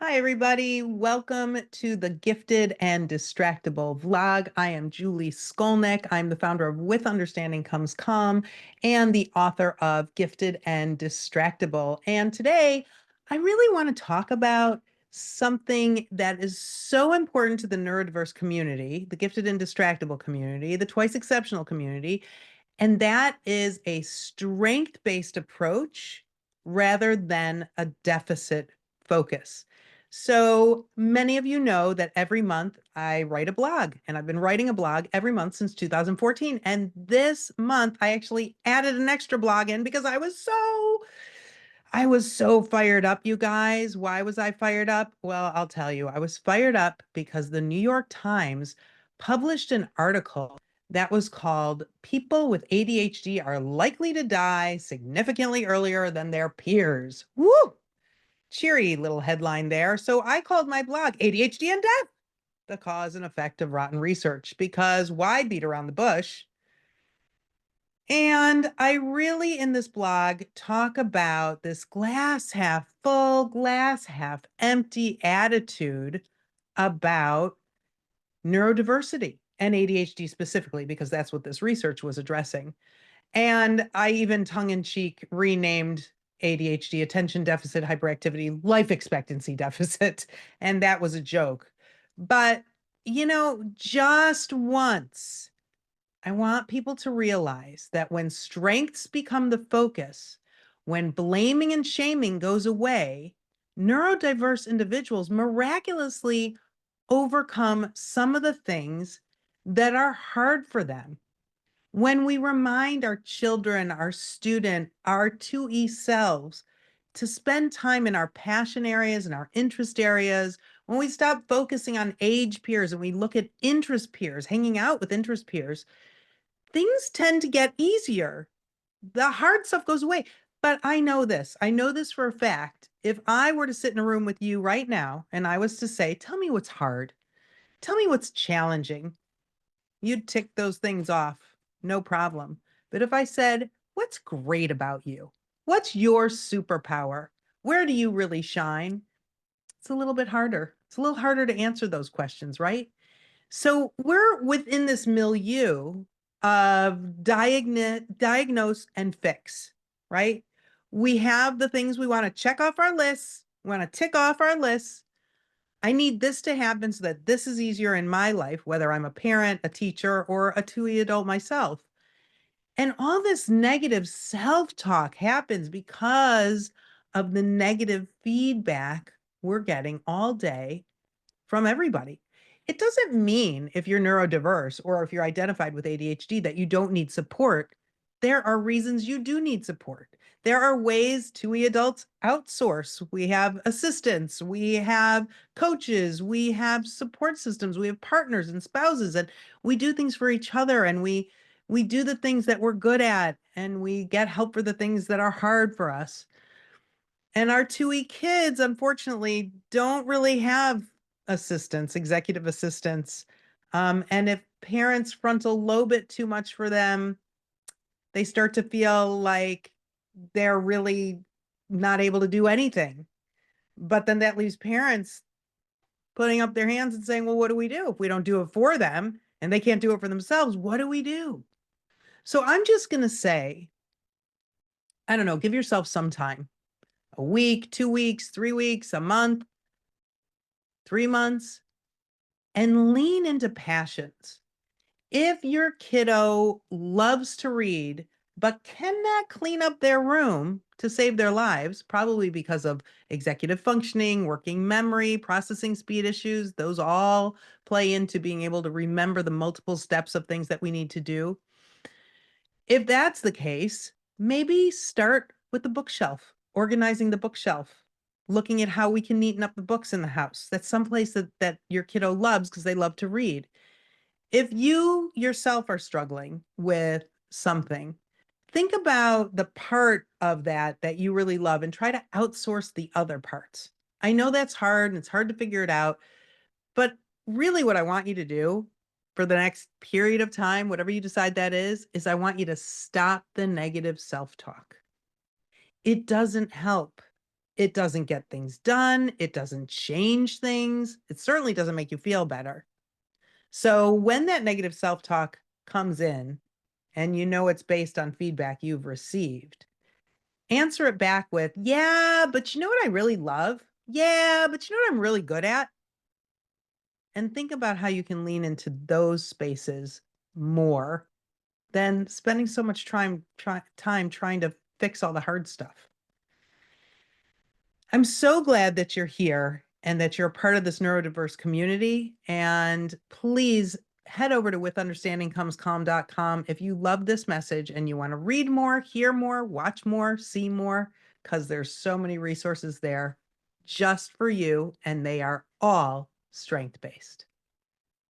Hi, everybody. Welcome to the Gifted and Distractible vlog. I am Julie Skolnick. I'm the founder of With Understanding Comes Calm and the author of Gifted and Distractible. And today, I really want to talk about something that is so important to the neurodiverse community, the gifted and distractible community, the twice exceptional community, and that is a strength-based approach rather than a deficit focus. So many of you know that every month I write a blog, and I've been writing a blog every month since 2014. And this month I actually added an extra blog in because I was so fired up, you guys. Why was I fired up? Well, I'll tell you. I was fired up because the New York Times published an article that was called People with ADHD Are Likely to Die Significantly Earlier Than Their Peers. Woo! Cheery little headline there. So I called my blog ADHD and Death, the cause and effect of rotten research, because why beat around the bush? And I really, in this blog, talk about this glass half full, glass half empty attitude about neurodiversity and ADHD specifically, because that's what this research was addressing. And I even tongue in cheek renamed ADHD attention deficit hyperactivity life expectancy deficit. And that was a joke. But, just once I want people to realize that when strengths become the focus, when blaming and shaming goes away, neurodiverse individuals miraculously overcome some of the things that are hard for them. When we remind our children, our student, our 2E selves to spend time in our passion areas and our interest areas, when we stop focusing on age peers and we look at interest peers, hanging out with interest peers, things tend to get easier. The hard stuff goes away. But I know this. I know this for a fact. If I were to sit in a room with you right now and I was to say, tell me what's hard, tell me what's challenging, you'd tick those things off, no problem. But if I said, what's great about you? What's your superpower? Where do you really shine? It's a little bit harder. It's a little harder to answer those questions, right? So we're within this milieu of diagnose and fix, right? We have the things we want to check off our lists, we want to tick off our lists. I need this to happen so that this is easier in my life, whether I'm a parent, a teacher, or a 2E adult myself. And all this negative self-talk happens because of the negative feedback we're getting all day from everybody. It doesn't mean if you're neurodiverse or if you're identified with ADHD that you don't need support. There are reasons you do need support. There are ways we adults outsource. We have assistants, we have coaches, we have support systems, we have partners and spouses, and we do things for each other, and we do the things that we're good at, and we get help for the things that are hard for us. And our 2E kids, unfortunately, don't really have assistants, executive assistants. And if parents frontal lobe it too much for them, they start to feel like they're really not able to do anything. But then that leaves parents putting up their hands and saying, well, what do we do? If we don't do it for them and they can't do it for themselves, what do we do? So I'm just going to say, I don't know, give yourself some time, a week, 2 weeks, 3 weeks, a month, 3 months, and lean into passions. If your kiddo loves to read, but cannot clean up their room to save their lives, probably because of executive functioning, working memory, processing speed issues, those all play into being able to remember the multiple steps of things that we need to do. If that's the case, maybe start with the bookshelf, organizing the bookshelf, looking at how we can neaten up the books in the house. That's someplace that your kiddo loves because they love to read. If you yourself are struggling with something, think about the part of that you really love and try to outsource the other parts. I know that's hard and it's hard to figure it out, but really what I want you to do for the next period of time, whatever you decide that is I want you to stop the negative self-talk. It doesn't help. It doesn't get things done. It doesn't change things. It certainly doesn't make you feel better. So when that negative self-talk comes in and you know it's based on feedback you've received, answer it back with, yeah, but you know what I really love? Yeah, but you know what I'm really good at? And think about how you can lean into those spaces more than spending so much time trying to fix all the hard stuff. I'm so glad that you're here and that you're a part of this neurodiverse community. And please head over to withunderstandingcomescalm.com if you love this message and you want to read more, hear more, watch more, see more, because there's so many resources there just for you, and they are all strength-based.